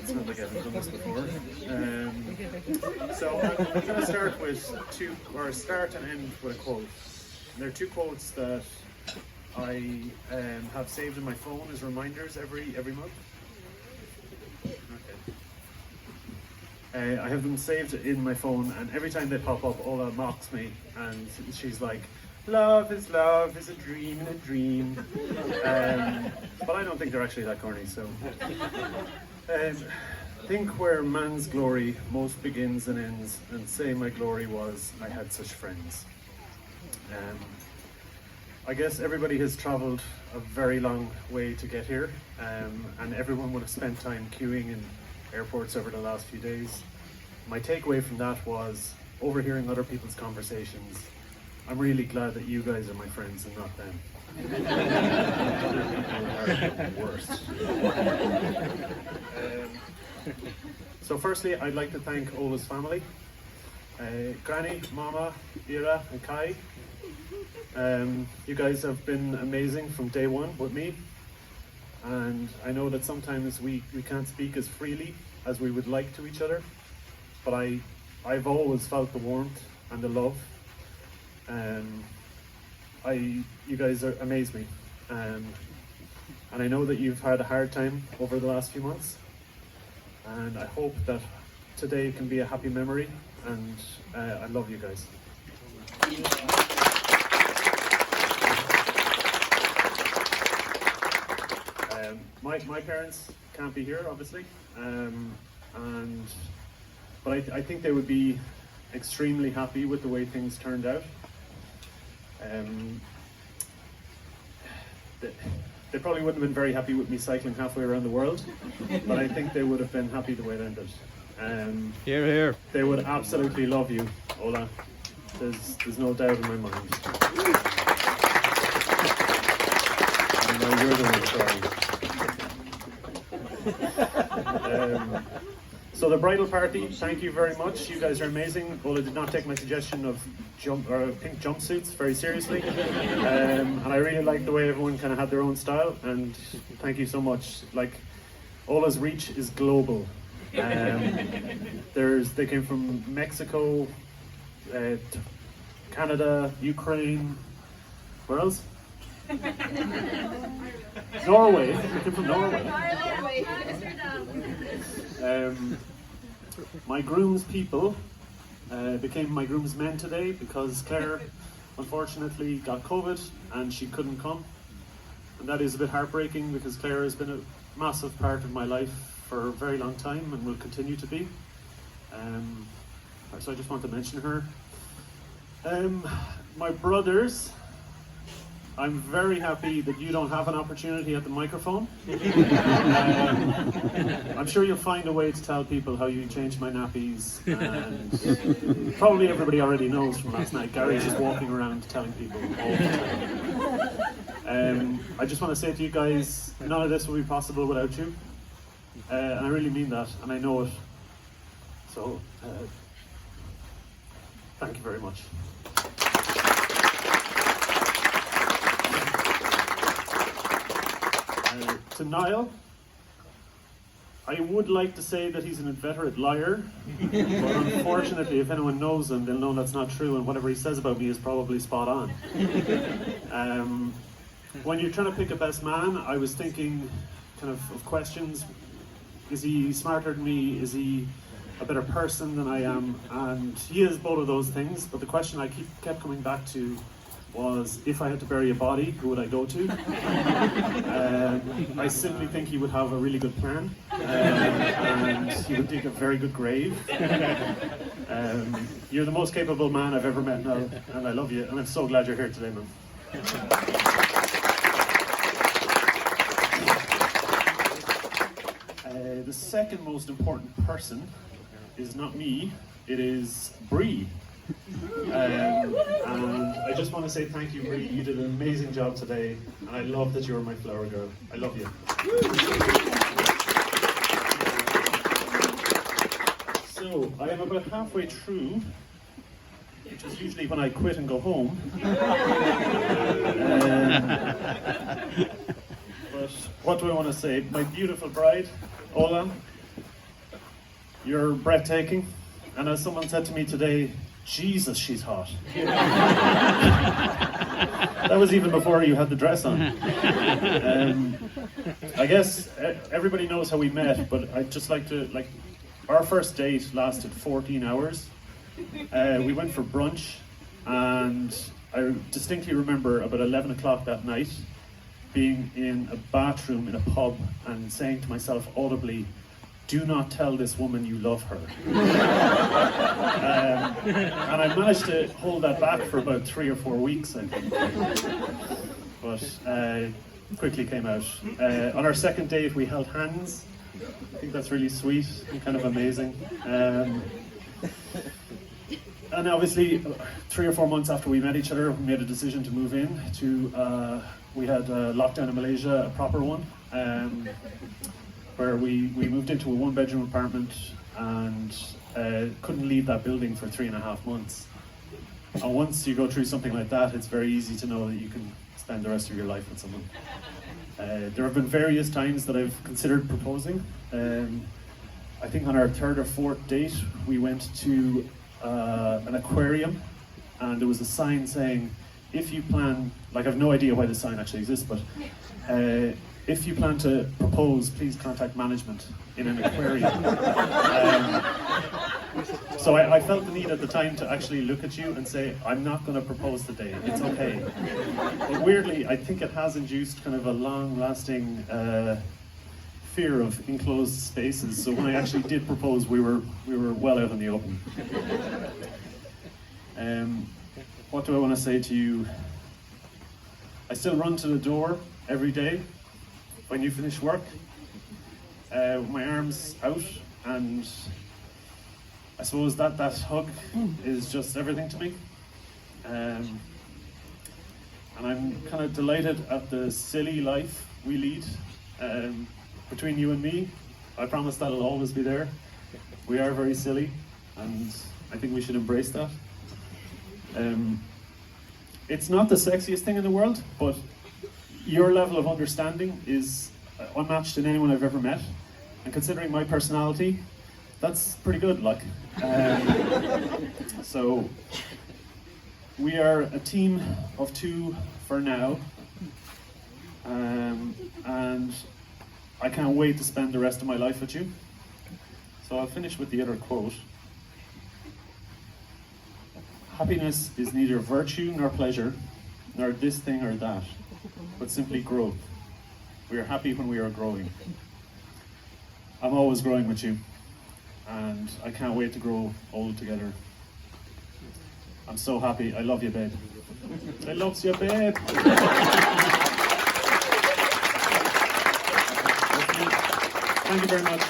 sounds like I haven't done this before. So I'm going to start and end with a quote. And there are two quotes that I have saved in my phone as reminders every month. I have them saved in my phone, and every time they pop up, Ola mocks me, and she's like, love is a dream in a dream. But I don't think they're actually that corny, so. Think where man's glory most begins and ends, and say my glory was I had such friends. I guess everybody has travelled a very long way to get here, and everyone would have spent time queuing in airports over the last few days. My takeaway from that was overhearing other people's conversations. I'm really glad that you guys are my friends and not them. Other people are the worst. So firstly, I'd like to thank Ola's family, Granny, Mama, Ira and Kai. You guys have been amazing from day one with me, and I know that sometimes we can't speak as freely as we would like to each other, but I've always felt the warmth and the love. You guys amaze me, and I know that you've had a hard time over the last few months, and I hope that today can be a happy memory, and I love you guys. My parents can't be here, obviously, but I think they would be extremely happy with the way things turned out. They probably wouldn't have been very happy with me cycling halfway around the world, but I think they would have been happy the way it ended. Hear, hear. They would absolutely love you, Ola. There's no doubt in my mind. I know you're the one crying. So the bridal party, thank you very much. You guys are amazing. Ola did not take my suggestion of pink jumpsuits very seriously, and I really like the way everyone kind of had their own style. And thank you so much. Like, Ola's reach is global. They came from Mexico, Canada, Ukraine. Where else? Norway. They came from Norway. My groom's people became my groom's men today because Claire unfortunately got COVID and she couldn't come, and that is a bit heartbreaking because Claire has been a massive part of my life for a very long time and will continue to be. So I just want to mention her. My brothers, I'm very happy that you don't have an opportunity at the microphone. I'm sure you'll find a way to tell people how you changed my nappies, and probably everybody already knows from last night. Gary's just walking around telling people all the time. I just want to say to you guys, none of this would be possible without you. And I really mean that, and I know it. So, thank you very much. To Niall, I would like to say that he's an inveterate liar, but unfortunately, if anyone knows him, they'll know that's not true, and whatever he says about me is probably spot on. When you're trying to pick a best man, I was thinking kind of questions. Is he smarter than me? Is he a better person than I am? And he is both of those things, but the question I kept coming back to was, if I had to bury a body, who would I go to? I simply think he would have a really good plan, and he would dig a very good grave. You're the most capable man I've ever met now, and I love you, and I'm so glad you're here today, man. The second most important person is not me, it is Bree. And I just want to say thank you, Bree. You did an amazing job today, and I love that you're my flower girl. I love you. So, I am about halfway through, which is usually when I quit and go home. But what do I want to say? My beautiful bride, Ola, you're breathtaking. And as someone said to me today, Jesus, she's hot. That was even before you had the dress on. I guess everybody knows how we met, but I'd just like to, our first date lasted 14 hours. We went for brunch, and I distinctly remember about 11 o'clock that night being in a bathroom in a pub and saying to myself audibly, "Do not tell this woman you love her." And I managed to hold that back for about 3 or 4 weeks, I think. But quickly came out. On our second date, we held hands. I think that's really sweet and kind of amazing. And obviously, 3 or 4 months after we met each other, we made a decision to move in to, we had a lockdown in Malaysia, a proper one, where we moved into a 1-bedroom apartment and couldn't leave that building for 3.5 months. And once you go through something like that, it's very easy to know that you can spend the rest of your life with someone. There have been various times that I've considered proposing. I think on our 3rd or 4th date, we went to an aquarium, and there was a sign saying, if you plan, I have no idea why this sign actually exists, but if you plan to propose, please contact management in an aquarium. So I felt the need at the time to actually look at you and say, I'm not going to propose today, it's okay. But weirdly, I think it has induced kind of a long-lasting fear of enclosed spaces. So when I actually did propose, we were well out in the open. What do I want to say to you? I still run to the door every day when you finish work, with my arms out, and I suppose that hug is just everything to me. And I'm kind of delighted at the silly life we lead. Between you and me, I promise that'll always be there. We are very silly, and I think we should embrace that. It's not the sexiest thing in the world, but your level of understanding is unmatched in anyone I've ever met. And considering my personality, that's pretty good, So, we are a team of 2 for now. And I can't wait to spend the rest of my life with you. So I'll finish with the other quote. Happiness is neither virtue nor pleasure, nor this thing or that, but simply growth. We are happy when we are growing. I'm always growing with you, and I can't wait to grow old together. I'm so happy. I love you, babe. I love you, babe. Thank you very much.